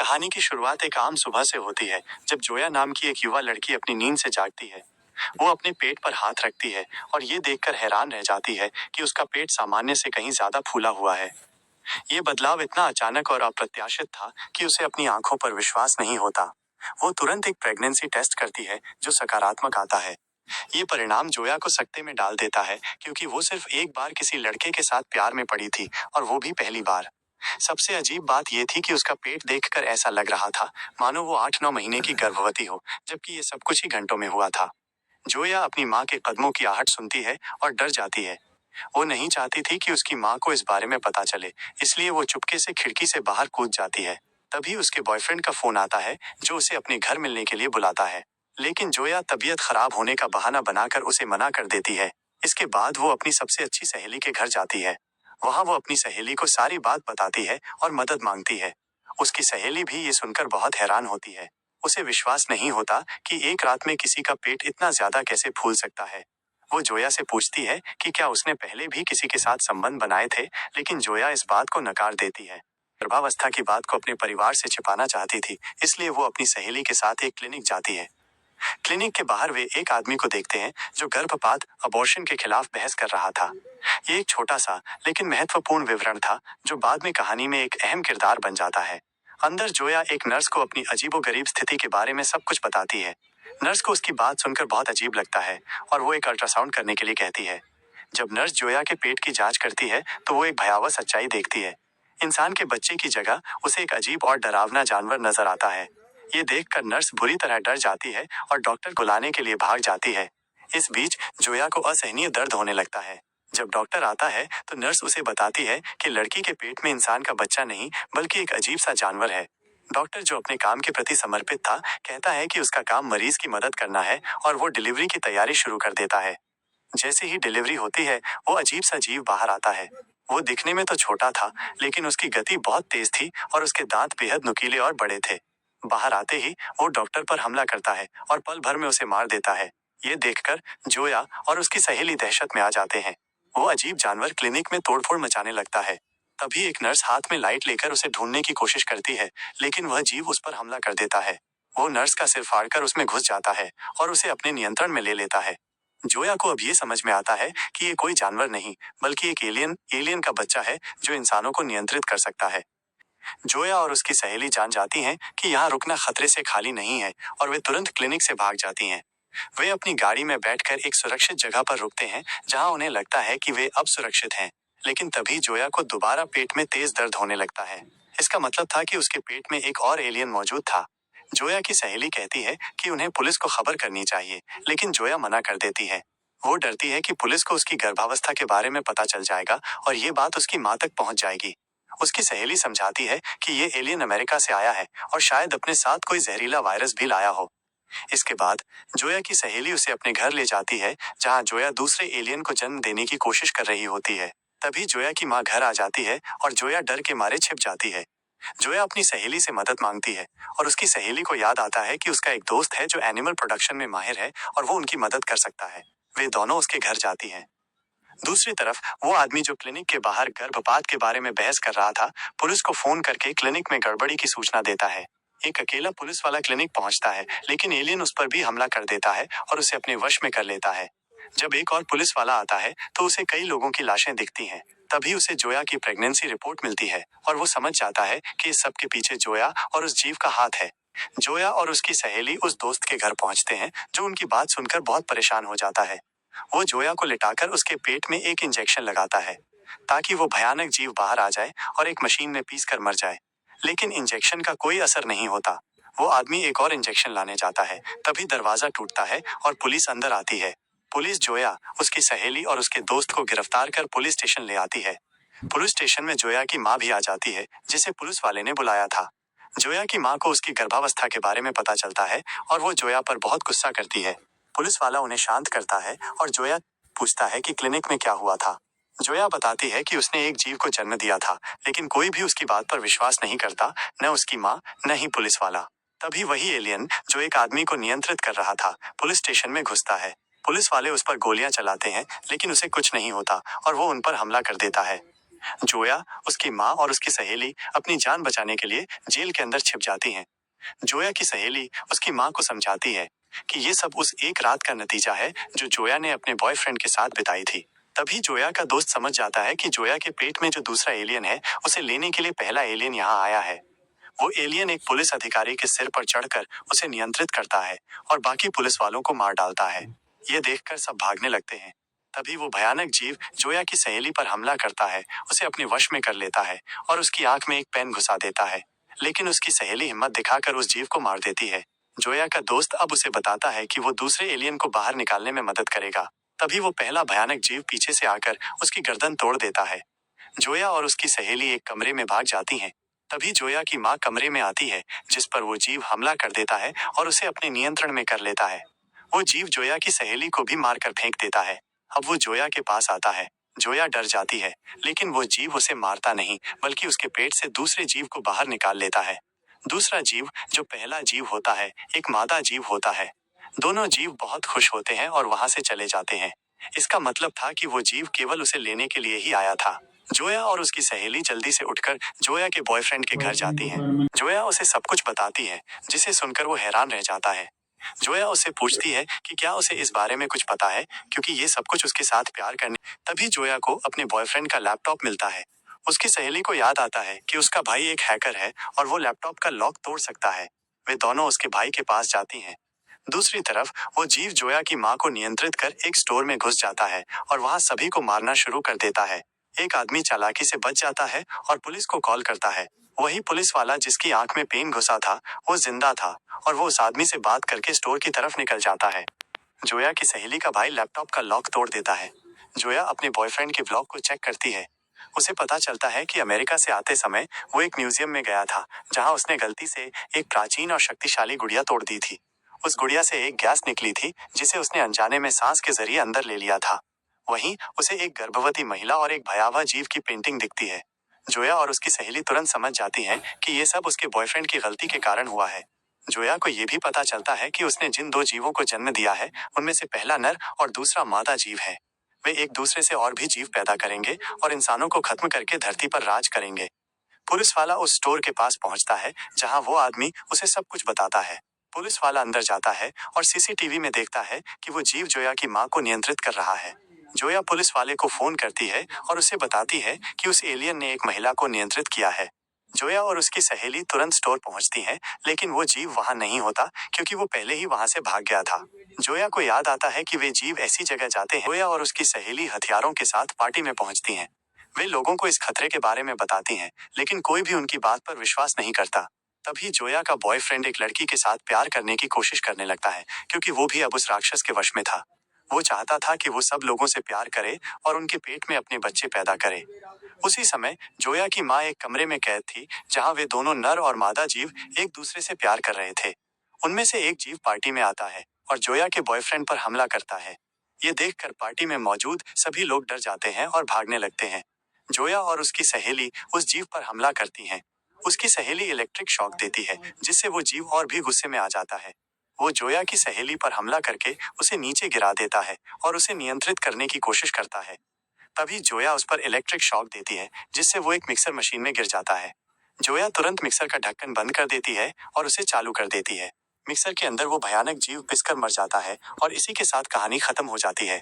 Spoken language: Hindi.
कहानी की शुरुआत एक आम सुबह से होती है, जब जोया नाम की एक युवा लड़की अपनी नींद से जागती है। वो अपने पेट पर हाथ रखती है और ये देखकर हैरान रह जाती है कि उसका पेट सामान्य से कहीं ज्यादा फूला हुआ है। ये बदलाव इतना अचानक और अप्रत्याशित था कि उसे अपनी आंखों पर विश्वास नहीं होता। वो तुरंत एक प्रेगनेंसी टेस्ट करती है, जो सकारात्मक आता है। ये परिणाम जोया को सकते में डाल देता है, क्योंकि वो सिर्फ एक बार किसी लड़के के साथ प्यार में पड़ी थी, और वो भी पहली बार। सबसे अजीब बात यह थी कि उसका पेट देखकर ऐसा लग रहा था मानो वो 8-9 महीने की गर्भवती हो, जबकि ये सब कुछ ही घंटों में हुआ था। जोया अपनी माँ के कदमों की आहट सुनती है और डर जाती है। वो नहीं चाहती थी कि उसकी माँ को इस बारे में पता चले, इसलिए वो चुपके से खिड़की से बाहर कूद जाती है। तभी उसके बॉयफ्रेंड का फोन आता है, जो उसे अपने घर मिलने के लिए बुलाता है। लेकिन जोया तबीयत खराब होने का बहाना बनाकर उसे मना कर देती है। इसके बाद वो अपनी सबसे अच्छी सहेली के घर जाती है। वहां वो अपनी सहेली को सारी बात बताती है और मदद मांगती है। उसकी सहेली भी ये सुनकर बहुत हैरान होती है। उसे विश्वास नहीं होता कि एक रात में किसी का पेट इतना ज्यादा कैसे फूल सकता है। वो जोया से पूछती है कि क्या उसने पहले भी किसी के साथ संबंध बनाए थे, लेकिन जोया इस बात को नकार देती है। गर्भावस्था की बात को अपने परिवार से छिपाना चाहती थी, इसलिए वो अपनी सहेली के साथ एक क्लिनिक जाती है। क्लिनिक के बाहर वे एक आदमी को देखते हैं, जो गर्भपात अबॉर्शन के खिलाफ बहस कर रहा था। ये एक छोटा सा लेकिन महत्वपूर्ण विवरण था, जो बाद में कहानी में एक अहम किरदार बन जाता है। अंदर जोया एक नर्स को अपनी अजीबोगरीब स्थिति के बारे में सब कुछ बताती है। नर्स को उसकी बात सुनकर बहुत अजीब लगता है और वो एक अल्ट्रासाउंड करने के लिए कहती है। जब नर्स जोया के पेट की जांच करती है, तो वो एक भयावह सच्चाई देखती है। इंसान के बच्चे की जगह उसे एक अजीब और डरावना जानवर नजर आता है। ये देखकर नर्स बुरी तरह डर जाती है और डॉक्टर को लाने के लिए भाग जाती है। इस बीच जोया को असहनीय दर्द होने लगता है। जब डॉक्टर आता है, तो नर्स उसे बताती है कि लड़की के पेट में इंसान का बच्चा नहीं, बल्कि एक अजीब सा जानवर है। डॉक्टर, जो अपने काम के प्रति समर्पित था, कहता है कि उसका काम मरीज की मदद करना है, और वो डिलीवरी की तैयारी शुरू कर देता है। जैसे ही डिलीवरी होती है, वो अजीब सा जीव बाहर आता है। वो दिखने में तो छोटा था, लेकिन उसकी गति बहुत तेज थी और उसके दांत बेहद नुकीले और बड़े थे। बाहर आते ही वो डॉक्टर पर हमला करता है और पल भर में उसे मार देता है। ये देखकर जोया और उसकी सहेली दहशत में आ जाते हैं। वो अजीब जानवर क्लिनिक में तोड़फोड़ मचाने लगता है। तभी एक नर्स हाथ में लाइट लेकर उसे ढूंढने की कोशिश करती है, लेकिन वह जीव उस पर हमला कर देता है। वो नर्स का सिर फाड़कर उसमें घुस जाता है और उसे अपने नियंत्रण में ले लेता है। जोया को अब ये समझ में आता है कि ये कोई जानवर नहीं, बल्कि एक एलियन का बच्चा है, जो इंसानों को नियंत्रित कर सकता है। जोया और उसकी सहेली जान जाती हैं कि यहाँ रुकना खतरे से खाली नहीं है, और वे तुरंत क्लिनिक से भाग जाती हैं। वे अपनी गाड़ी में बैठकर एक सुरक्षित जगह पर रुकते हैं, जहाँ उन्हें लगता है कि वे अब सुरक्षित हैं। लेकिन तभी जोया को दोबारा पेट में तेज दर्द होने लगता है। इसका मतलब था कि उसके पेट में एक और एलियन मौजूद था। जोया की सहेली कहती है कि उन्हें पुलिस को खबर करनी चाहिए, लेकिन जोया मना कर देती है। वो डरती है कि पुलिस को उसकी गर्भावस्था के बारे में पता चल जाएगा और ये बात उसकी माँ तक पहुंच जाएगी। उसकी सहेली समझाती है कि ये एलियन अमेरिका से आया है और शायद अपने साथ कोई जहरीला वायरस भी लाया हो। इसके बाद जोया की सहेली उसे अपने घर ले जाती है, जहां जोया दूसरे एलियन को जन्म देने की कोशिश कर रही होती है। तभी जोया की माँ घर आ जाती है और जोया डर के मारे छिप जाती है। जोया अपनी सहेली से मदद मांगती है, और उसकी सहेली को याद आता है कि उसका एक दोस्त है जो एनिमल प्रोडक्शन में माहिर है और वो उनकी मदद कर सकता है। वे दोनों उसके घर जाती हैं। दूसरी तरफ वो आदमी जो क्लिनिक के बाहर गर्भपात के बारे में बहस कर रहा था, पुलिस को फोन करके क्लिनिक में गड़बड़ी की सूचना देता है। एक अकेला पुलिस वाला क्लिनिक पहुंचता है, लेकिन एलियन उस पर भी हमला कर देता है और उसे अपने वश में कर लेता है। जब एक और पुलिस वाला आता है, तो उसे कई लोगों की लाशें दिखती हैं। तभी उसे जोया की प्रेगनेंसी रिपोर्ट मिलती है और वो समझ जाता है कि इस सब के पीछे जोया और उस जीव का हाथ है। जोया और उसकी सहेली उस दोस्त के घर पहुंचते हैं, जो उनकी बात सुनकर बहुत परेशान हो जाता है। वो जोया को लिटाकर उसके पेट में एक इंजेक्शन लगाता है, ताकि वो भयानक जीव बाहर आ जाए और एक मशीन में पीस कर मर जाए। लेकिन इंजेक्शन का कोई असर नहीं होता। वो आदमी एक और इंजेक्शन लाने जाता है, तभी दरवाजा टूटता है और पुलिस अंदर आती है। पुलिस जोया, उसकी सहेली और उसके दोस्त को गिरफ्तार कर पुलिस स्टेशन ले आती है। पुलिस स्टेशन में जोया की माँ भी आ जाती है, जिसे पुलिस वाले ने बुलाया था। जोया की माँ को उसकी गर्भावस्था के बारे में पता चलता है और वो जोया पर बहुत गुस्सा करती है। पुलिस वाला उन्हें शांत करता है और जोया पूछता है कि क्लिनिक में क्या हुआ था। जोया बताती है कि उसने एक जीव को जन्म दिया था, लेकिन कोई भी उसकी बात पर विश्वास नहीं करता, न उसकी माँ, न ही पुलिस वाला। तभी वही एलियन, जो एक आदमी को नियंत्रित कर रहा था, पुलिस स्टेशन में घुसता है। पुलिस वाले उस पर गोलियां चलाते हैं, लेकिन उसे कुछ नहीं होता और वो उन पर हमला कर देता है। जोया, उसकी माँ और उसकी सहेली अपनी जान बचाने के लिए जेल के अंदर छिप जाती हैं। जोया की सहेली उसकी माँ को समझाती है कि ये सब उस एक रात का नतीजा है जो जोया ने अपने बॉयफ्रेंड के साथ बिताई थी। तभी जोया का दोस्त समझ जाता है कि जोया के पेट में जो दूसरा एलियन है उसे लेने के लिए पहला एलियन यहाँ आया है। वो एलियन एक पुलिस अधिकारी के सिर पर चढ़कर उसे नियंत्रित करता है और बाकी पुलिस वालों को मार डालता है। ये देखकर सब भागने लगते हैं। तभी वो भयानक जीव जोया की सहेली पर हमला करता है, उसे अपने वश में कर लेता है और उसकी आंख में एक पेन घुसा देता है। लेकिन उसकी सहेली हिम्मत दिखाकर उस जीव को मार देती है। जोया का दोस्त अब उसे बताता है कि वो दूसरे एलियन को बाहर निकालने में मदद करेगा। तभी वो पहला भयानक जीव पीछे से आकर उसकी गर्दन तोड़ देता है। जोया और उसकी सहेली एक कमरे में भाग जाती हैं। तभी जोया की माँ कमरे में आती है, जिस पर वो जीव हमला कर देता है और उसे अपने नियंत्रण में कर लेता है। वो जीव जोया की सहेली को भी मारकर फेंक देता है। अब वो जोया के पास आता है। जोया डर जाती है, लेकिन वो जीव उसे मारता नहीं, बल्कि उसके पेट से दूसरे जीव को बाहर निकाल लेता है। दूसरा जीव, जो पहला जीव होता है, एक मादा जीव होता है। दोनों जीव बहुत खुश होते हैं और वहां से चले जाते हैं। इसका मतलब था कि वो जीव केवल उसे लेने के लिए ही आया था। जोया और उसकी सहेली जल्दी से उठकर जोया के बॉयफ्रेंड के घर जाती हैं। जोया उसे सब कुछ बताती है, जिसे सुनकर वो हैरान रह जाता है। जोया उससे पूछती है कि क्या उसे इस बारे में कुछ पता है, क्योंकि ये सब कुछ उसके साथ प्यार करने। तभी जोया को अपने बॉयफ्रेंड का लैपटॉप मिलता है। उसकी सहेली को याद आता है कि उसका भाई एक हैकर है और वो लैपटॉप का लॉक तोड़ सकता है। वे दोनों उसके भाई के पास जाती हैं। दूसरी तरफ वो जीव जोया की माँ को नियंत्रित कर एक स्टोर में घुस जाता है और वहां सभी को मारना शुरू कर देता है। एक आदमी चालाकी से बच जाता है और पुलिस को कॉल करता है। वही पुलिस वाला जिसकी आंख में पेन घुसा था, वो जिंदा था और वो उस आदमी से बात करके स्टोर की तरफ निकल जाता है। जोया की सहेली का भाई लैपटॉप का लॉक तोड़ देता है। जोया अपने बॉयफ्रेंड के ब्लॉग को चेक करती है। उसे पता चलता है कि अमेरिका से आते समय वो एक म्यूजियम में गया था, जहां उसने गलती से एक प्राचीन और शक्तिशाली गुड़िया तोड़ दी थी। उस गुड़िया से एक गैस निकली थी, जिसे उसने अनजाने में सांस के जरिए अंदर ले लिया था। वहीं उसे एक गर्भवती महिला और एक भयावह जीव की पेंटिंग दिखती है। जोया और उसकी सहेली तुरंत समझ जाती हैं कि ये सब उसके बॉयफ्रेंड की गलती के कारण हुआ है। जोया को यह भी पता चलता है कि उसने जिन दो जीवों को जन्म दिया है, उनमें से पहला नर और दूसरा मादा जीव है। वे एक दूसरे से और भी जीव पैदा करेंगे और इंसानों को खत्म करके धरती पर राज करेंगे। पुलिस वाला उस स्टोर के पास पहुंचता है, जहां वो आदमी उसे सब कुछ बताता है। पुलिस वाला अंदर जाता है और सीसीटीवी में देखता है कि वो जीव जोया की माँ को नियंत्रित कर रहा है। जोया पुलिस वाले को फोन करती है और उसे बताती है कि उस एलियन ने एक महिला को नियंत्रित किया है। जोया और उसकी सहेली तुरंत स्टोर पहुंचती हैं, लेकिन वो जीव वहां नहीं होता, क्योंकि वो पहले ही वहां से भाग गया था। जोया को याद आता है कि वे जीव ऐसी जगह जाते हैं। जोया और उसकी सहेली हथियारों के साथ पार्टी में पहुंचती हैं। वे लोगों को इस खतरे के बारे में बताती हैं, लेकिन कोई भी उनकी बात पर विश्वास नहीं करता। तभी जोया का बॉयफ्रेंड एक लड़की के साथ प्यार करने की कोशिश करने लगता है, क्योंकि वो भी अब उस राक्षस के वश में था। वो चाहता था कि वो सब लोगों से प्यार करे और उनके पेट में अपने बच्चे पैदा करे। उसी समय जोया की माँ एक कमरे में कैद थी, जहाँ वे दोनों नर और मादा जीव एक दूसरे से प्यार कर रहे थे। उनमें से एक जीव पार्टी में आता है और जोया के बॉयफ्रेंड पर हमला करता है। ये देखकर पार्टी में मौजूद सभी लोग डर जाते हैं और भागने लगते हैं। जोया और उसकी सहेली उस जीव पर हमला करती हैं। उसकी सहेली इलेक्ट्रिक शॉक देती है, जिससे वो जीव और भी गुस्से में आ जाता है। वो जोया की सहेली पर हमला करके उसे नीचे गिरा देता है और उसे नियंत्रित करने की कोशिश करता है। तभी जोया उस पर इलेक्ट्रिक शॉक देती है, जिससे वो एक मिक्सर मशीन में गिर जाता है। जोया तुरंत मिक्सर का ढक्कन बंद कर देती है और उसे चालू कर देती है। मिक्सर के अंदर वो भयानक जीव पिसकर मर जाता है और इसी के साथ कहानी खत्म हो जाती है।